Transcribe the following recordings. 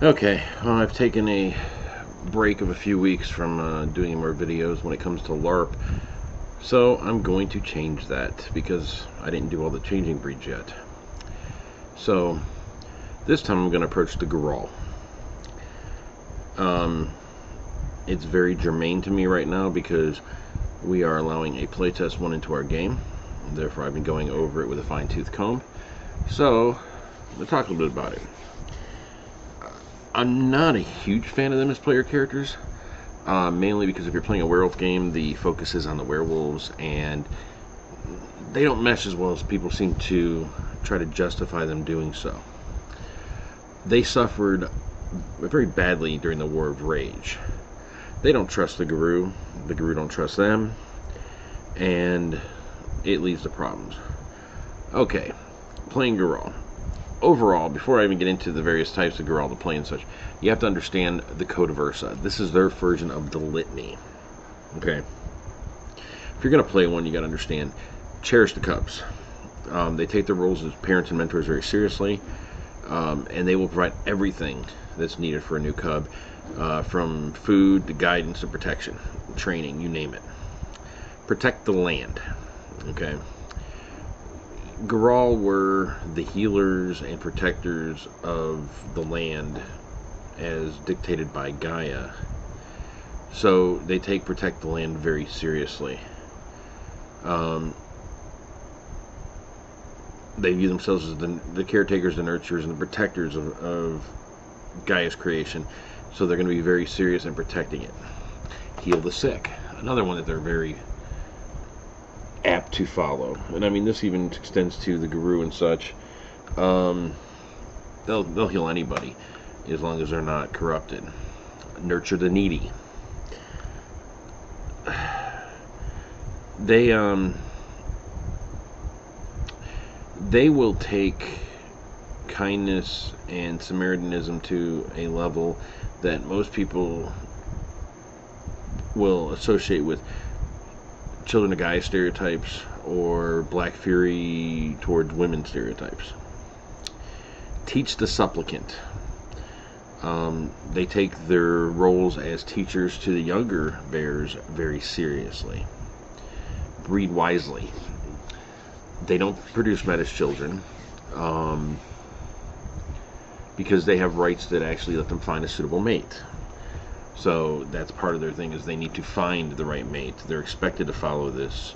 Okay, I've taken a break of a few weeks from doing more videos when it comes to LARP, so I'm going to change that because I didn't do all the changing breeds yet. So this time I'm going to approach the Gurahl. It's very germane to me right now because we are allowing a playtest one into our game. Therefore, I've been going over it with a fine-tooth comb. So, let's talk a little bit about it. I'm not a huge fan of them as player characters, mainly because if you're playing a werewolf game, the focus is on the werewolves, and they don't mesh as well as people seem to try to justify them doing so. They suffered very badly during the War of Rage. They don't trust the Gurahl don't trust them, and it leads to problems. Okay, playing Gurahl. Overall, before I even get into the various types of Gurahl to play and such, you have to understand the Kod Versa. This is their version of the litany. Okay? If you're going to play one, you got to understand, cherish the cubs. They take their roles as parents and mentors very seriously, and they will provide everything that's needed for a new cub, from food to guidance to protection, training, you name it. Protect the land. Okay? Gurahl were the healers and protectors of the land as dictated by Gaia. So they take protect the land very seriously. They view themselves as the caretakers, the nurturers, and the protectors of Gaia's creation. So they're going to be very serious in protecting it. Heal the sick. Another one that they're very apt to follow, and I mean this even extends to the Guru and such. They'll heal anybody as long as they're not corrupted. Nurture the needy. They will take kindness and Samaritanism to a level that most people will associate with Children of Gaia stereotypes or Black Fury towards women stereotypes. Teach the supplicant. They take their roles as teachers to the younger bears very seriously. Breed wisely. They don't produce metis children because they have rites that actually let them find a suitable mate. So that's part of their thing, is they need to find the right mate. They're expected to follow this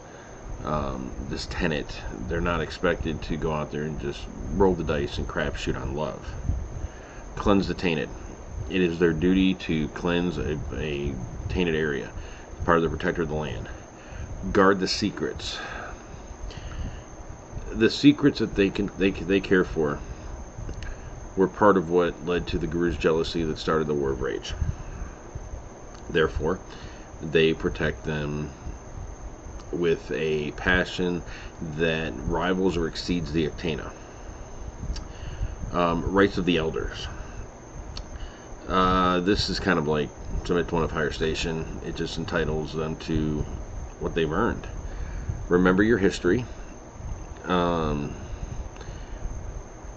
this tenet. They're not expected to go out there and just roll the dice and crapshoot on love. Cleanse the tainted. It is their duty to cleanse a tainted area. Part of the protector of the land. Guard the secrets. The secrets that they care for were part of what led to the Guru's jealousy that started the War of Rage. Therefore, they protect them with a passion that rivals or exceeds the Octana. Rites of the Elders. This is kind of like submit to one of higher station. It just entitles them to what they've earned. Remember your history.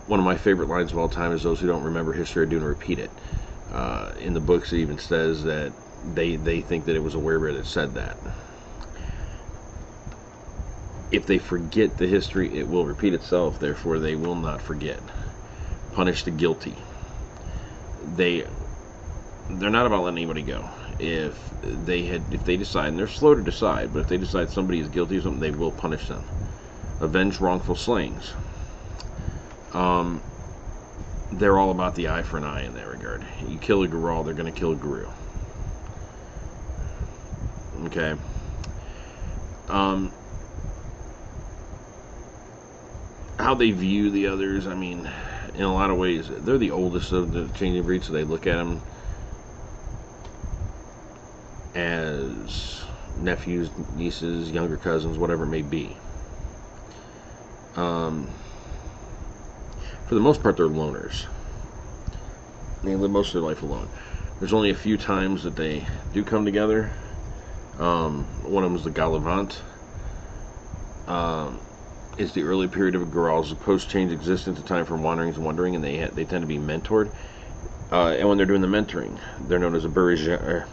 One of my favorite lines of all time is, those who don't remember history are doomed to repeat it. In the books it even says that they think that it was a werebear that said that. If they forget the history, it will repeat itself. Therefore, they will not forget. Punish the guilty. They're not about letting anybody go. If they decide, and they're slow to decide, but if they decide somebody is guilty of something, they will punish them. Avenge wrongful slayings. They're all about the eye for an eye in that regard. You kill a Gurahl, they're going to kill a Guru. Okay. How they view the others, I mean, in a lot of ways, they're the oldest of the changing breeds, so they look at them as nephews, nieces, younger cousins, whatever it may be. For the most part, they're loners. They live most of their life alone. There's only a few times that they do come together. One of them was the Gall. It's the early period of a Gurahl's post-change existence, a time for wanderings and wondering, and they tend to be mentored. And when they're doing the mentoring, they're known as a Burijan.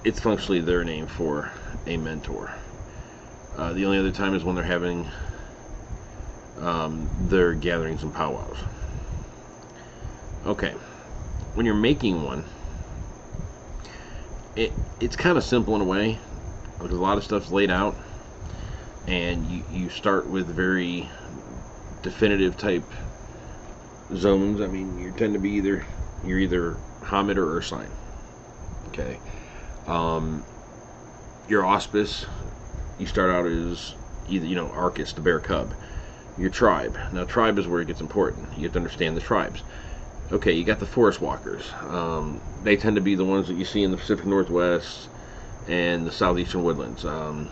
It's functionally their name for a mentor. The only other time is when they're having their gatherings and powwows. Okay, when you're making one, it's kind of simple in a way, because a lot of stuff's laid out, and you start with very definitive type zones. I mean, you tend to be you're either Hamid or Ursine. Okay. Your auspice, you start out as either, Arcus, the bear cub. Your tribe. Now, tribe is where it gets important. You have to understand the tribes. Okay, you got the forest walkers. They tend to be the ones that you see in the Pacific Northwest and the southeastern woodlands. A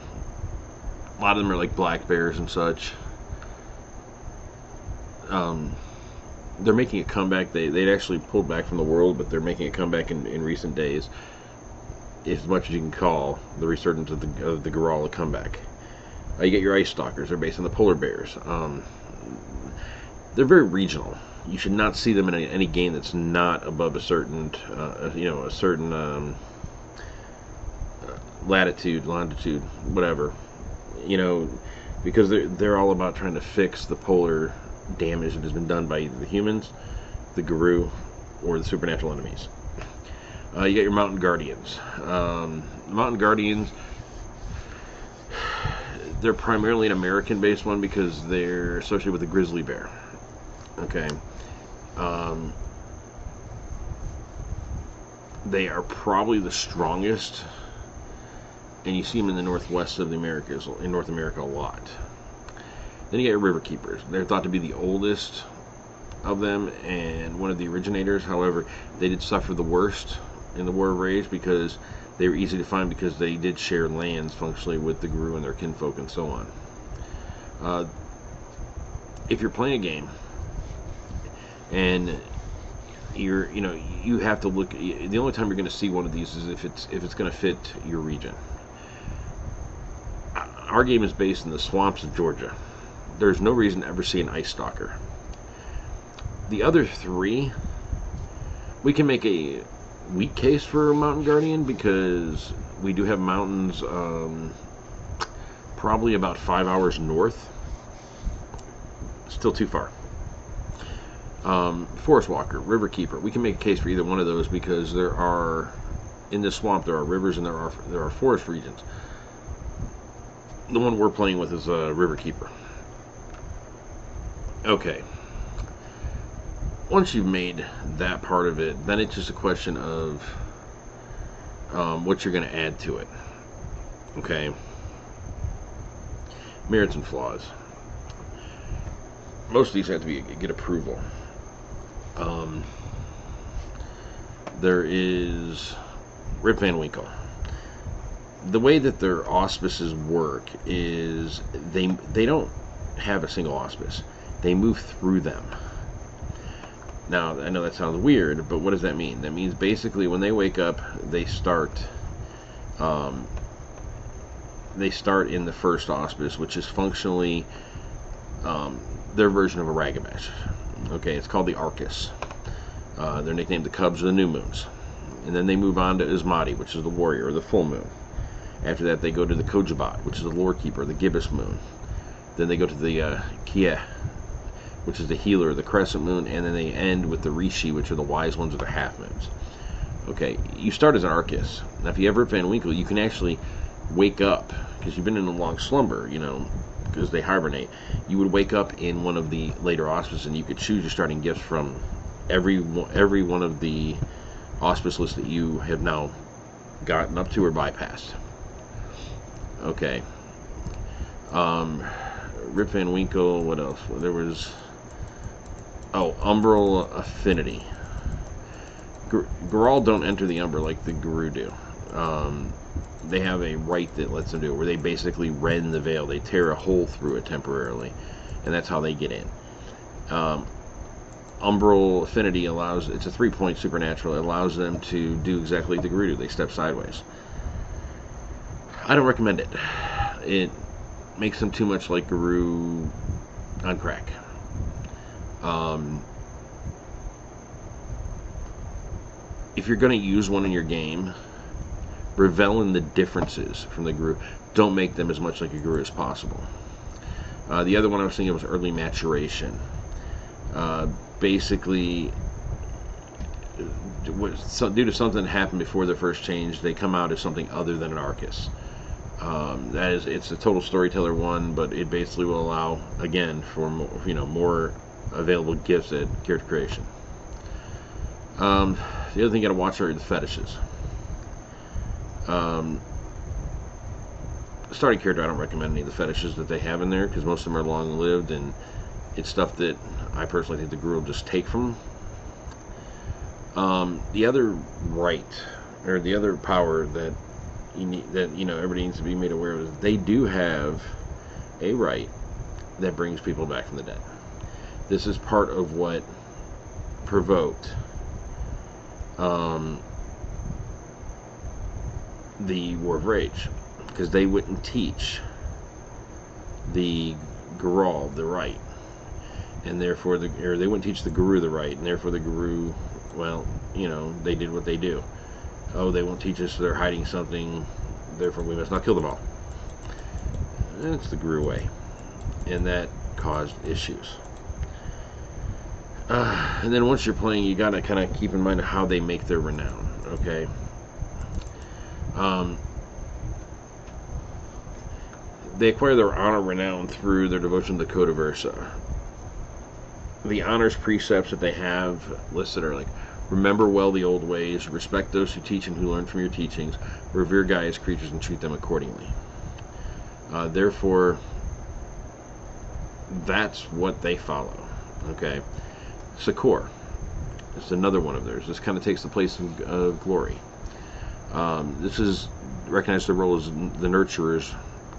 lot of them are like black bears and such. They're making a comeback. They'd actually pulled back from the world, but they're making a comeback in recent days. As much as you can call the resurgence of the Gurahl a comeback. You get your ice stalkers. They're based on the polar bears. They're very regional. You should not see them in any game that's not above a certain, latitude, longitude, whatever. Because they're all about trying to fix the polar damage that has been done by either the humans, the Guru, or the supernatural enemies. You got your Mountain Guardians. Mountain Guardians, they're primarily an American-based one because they're associated with the grizzly bear. Okay. They are probably the strongest, and you see them in the northwest of the Americas, in North America a lot. Then you got your River Keepers. They're thought to be the oldest of them and one of the originators. However, they did suffer the worst in the War of Rage because they were easy to find because they did share lands functionally with the Guru and their kinfolk and so on. If you're playing a game and you have to look, the only time you're going to see one of these is if it's going to fit your region. Our game is based in the swamps of Georgia. There's no reason to ever see an ice stalker. The other three, we can make a weak case for Mountain Guardian because we do have mountains probably about 5 hours north. Still too far. Forest Walker, River Keeper, we can make a case for either one of those because in this swamp there are rivers and there are forest regions. The one we're playing with is River Keeper. Okay. Once you've made that part of it, then it's just a question of what you're going to add to it. Okay. Merits and flaws. Most of these have to get approval. There is Rip Van Winkle. The way that their auspices work is they don't have a single auspice. They move through them. Now, I know that sounds weird, but what does that mean? That means basically when they wake up, they start in the first auspice, which is functionally their version of a Ragamesh. Okay, it's called the Arcus. They're nicknamed the Cubs of the New Moons. And then they move on to Ismati, which is the Warrior, or the Full Moon. After that, they go to the Kojabat, which is the Lore Keeper, the Gibbous Moon. Then they go to the Kieh, which is the Healer, the Crescent Moon, and then they end with the Rishi, which are the Wise Ones, or the Half Moons. Okay, you start as an Arcus. Now, if you have Rip Van Winkle, you can actually wake up, because you've been in a long slumber, because they hibernate. You would wake up in one of the later auspices, and you could choose your starting gifts from every one of the auspice lists that you have now gotten up to or bypassed. Okay. Rip Van Winkle, what else? There was... Umbral Affinity. Gurahl don't enter the Umbra like the Guru do. They have a rite that lets them do it, where they basically rend the veil. They tear a hole through it temporarily, and that's how they get in. Umbral Affinity it's a 3-point supernatural. It allows them to do exactly like the Guru do. They step sideways. I don't recommend it. It makes them too much like Guru on crack. If you're going to use one in your game, revel in the differences from the Guru. Don't make them as much like a Guru as possible. The other one I was thinking was early maturation. Basically, due to something that happened before their first change, they come out as something other than an Arcus. It's a total storyteller one, but it basically will allow, again, for more available gifts at character creation. The other thing you got to watch are the fetishes. Starting character, I don't recommend any of the fetishes that they have in there, because most of them are long-lived, and it's stuff that I personally think the Guru will just take from them. The other rite, or the other power that everybody needs to be made aware of, is they do have a rite that brings people back from the dead. This is part of what provoked the War of Rage, because they wouldn't teach the Gurahl the rite, and therefore they wouldn't teach the Guru the rite, and therefore the Guru, well, they did what they do. Oh, they won't teach us, they're hiding something, therefore we must not kill them all. That's the Guru way, and that caused issues. And then once you're playing, you gotta kind of keep in mind how they make their renown, okay? They acquire their honor renown through their devotion to the Kod Versa. The honors precepts that they have listed are like, remember well the old ways, respect those who teach and who learn from your teachings, revere Gaia's creatures and treat them accordingly. Therefore, that's what they follow, okay? Sakor, it's another one of theirs. This kind of takes the place of glory. This is recognize their role as the nurturers,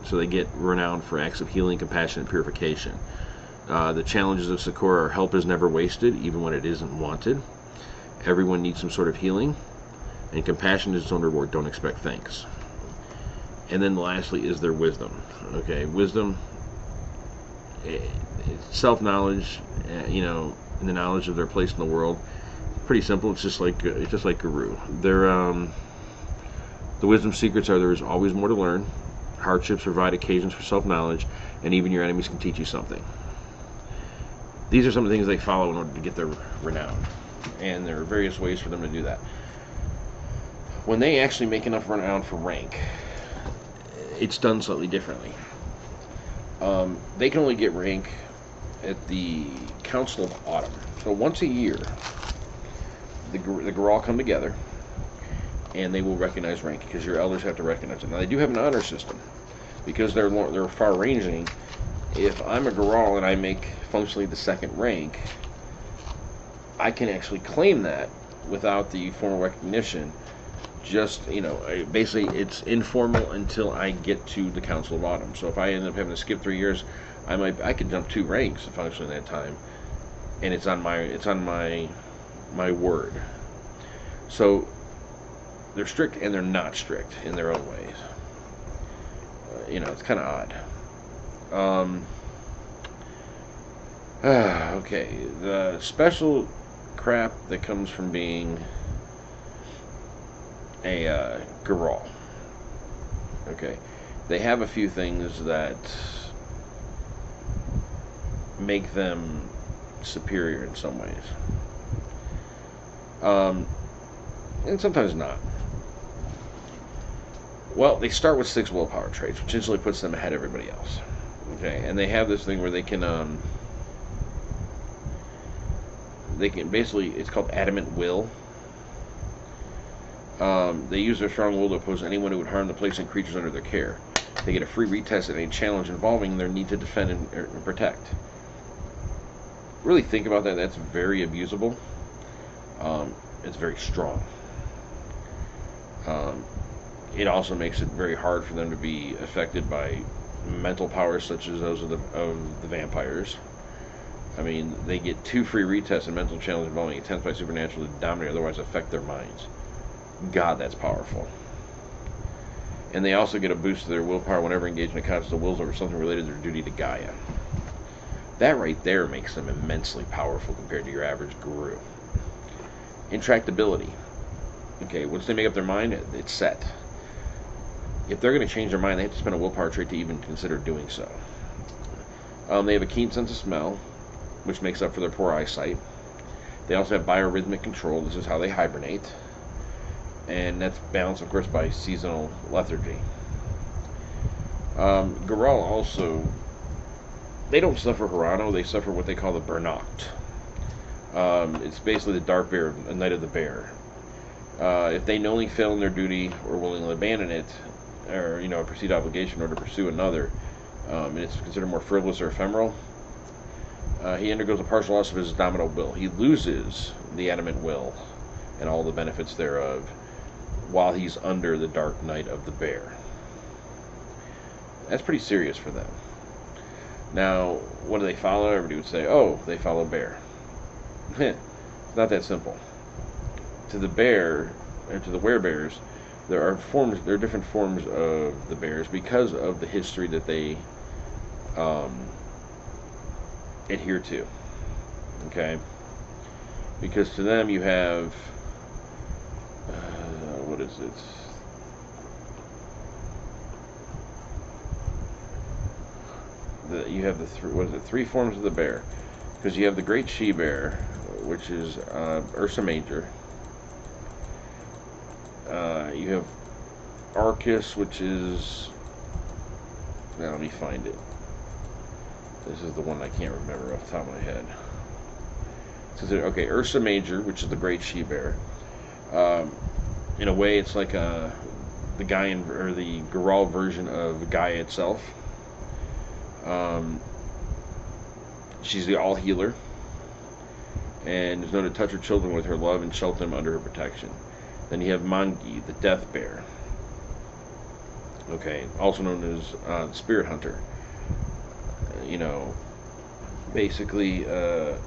so they get renowned for acts of healing, compassion, and purification. The challenges of Sakor are: help is never wasted, even when it isn't wanted. Everyone needs some sort of healing, and compassion is its own reward. Don't expect thanks. And then lastly is their wisdom. Okay, wisdom, self-knowledge, and the knowledge of their place in the world. Pretty simple. It's just like Guru. The wisdom secrets are: there is always more to learn. Hardships provide occasions for self-knowledge, and even your enemies can teach you something. These are some of the things they follow in order to get their renown, and there are various ways for them to do that. When they actually make enough renown for rank, it's done slightly differently. They can only get rank at the Council of Autumn. So once a year, the Gurahl come together, and they will recognize rank, because your elders have to recognize it. Now, they do have an honor system, because they're far-ranging. If I'm a Gurahl and I make functionally the second rank, I can actually claim that without the formal recognition. Just, basically it's informal until I get to the Council of Autumn. So if I end up having to skip 3 years, I could jump 2 ranks functionally in that time, and it's on my word. So they're strict and they're not strict in their own ways. It's kind of odd. Okay, the special crap that comes from being a Gurahl. Okay, they have a few things that make them superior in some ways, and sometimes not. Well, they start with 6 willpower traits, which instantly puts them ahead of everybody else. Okay, and they have this thing where they can basically, it's called adamant will. They use their strong will to oppose anyone who would harm the place and creatures under their care. They get a free retest at any challenge involving their need to defend and protect. Really think about that. That's very abusable. It's very strong. It also makes it very hard for them to be affected by mental powers such as those of the vampires. I mean, they get 2 free retests and mental challenge involving attempts by supernatural to dominate or otherwise affect their minds. God, that's powerful. And they also get a boost to their willpower whenever engaged in a contest of wills over something related to their duty to Gaia. That right there makes them immensely powerful compared to your average guru. Intractability. Okay, once they make up their mind, it's set. If they're going to change their mind, they have to spend a willpower trait to even consider doing so. They have a keen sense of smell, which makes up for their poor eyesight. They also have biorhythmic control. This is how they hibernate. And that's balanced, of course, by seasonal lethargy. Gurahl also, they don't suffer Hirano, they suffer what they call the Burnocht. It's basically the dark bear, a night of the bear. If they knowingly fail in their duty or willingly abandon it, or a perceived obligation, or to pursue another, and it's considered more frivolous or ephemeral, he undergoes a partial loss of his dominant will. He loses the animate will and all the benefits thereof while he's under the dark night of the bear. That's pretty serious for them. Now, what do they follow? Everybody would say, oh, they follow bear. It's not that simple. To the bear, or to the Werebears, there are different forms of the bears because of the history that they adhere to. Okay? Because to them you have what is it? You have the three forms of the bear. Because you have the great she-bear, which is Ursa Major. You have Arcus, which is... Now, let me find it. This is the one I can't remember off the top of my head. Okay, Ursa Major, which is the great she-bear. In a way, it's like the Gurahl version of Gaia itself. She's the all-healer, and is known to touch her children with her love and shelter them under her protection. Then you have Mangi, the death bear. Okay, also known as Spirit Hunter. Basically, they're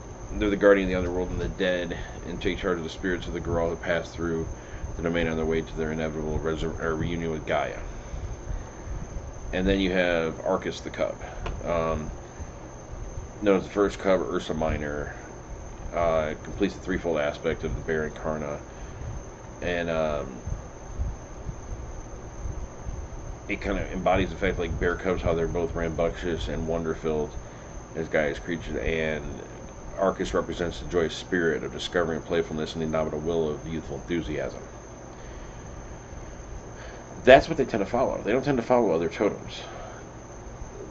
the guardian of the underworld and the dead, and take charge of the spirits of the Gurahl who pass through the domain on their way to their inevitable reunion with Gaia. And then you have Arcus the Cub. Known as the first cub, Ursa Minor. Completes the threefold aspect of the bear incarna. And it kind of embodies the fact, like bear cubs, how they're both rambunctious and wonder-filled as Gaia's creatures. And Arcus represents the joyous spirit of discovery and playfulness and the indomitable will of youthful enthusiasm. That's what they tend to follow. They don't tend to follow other totems.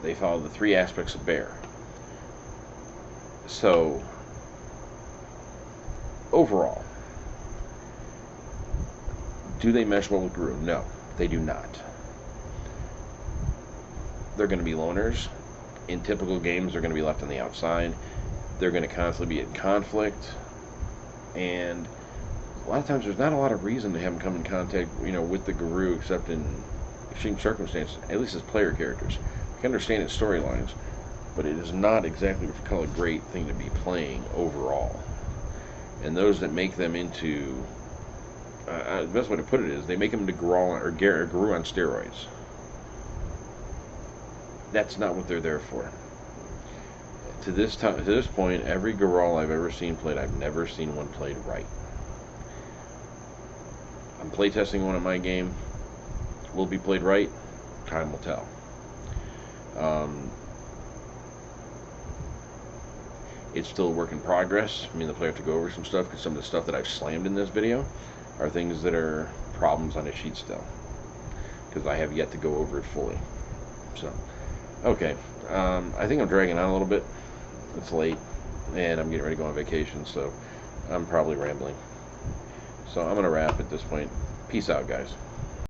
They follow the three aspects of bear. So, overall, do they mesh well with Guru? No, they do not. They're going to be loners. In typical games, they're going to be left on the outside. They're going to constantly be in conflict. And a lot of times there's not a lot of reason to have them come in contact, with the Guru, except in extreme circumstances, at least as player characters. You can understand its storylines, but it is not exactly what you call a great thing to be playing overall. And those that make them into, the best way to put it is, they make them into Gurahl or Guru on steroids. That's not what they're there for. To this point, every Gurahl I've ever seen played, I've never seen one played right. I'm playtesting one in my game. Will it be played right? Time will tell. It's still a work in progress. I mean, the player have to go over some stuff, because some of the stuff that I've slammed in this video are things that are problems on a sheet still, because I have yet to go over it fully. So, okay. I think I'm dragging on a little bit. It's late, and I'm getting ready to go on vacation, so I'm probably rambling. So I'm going to wrap at this point. Peace out, guys.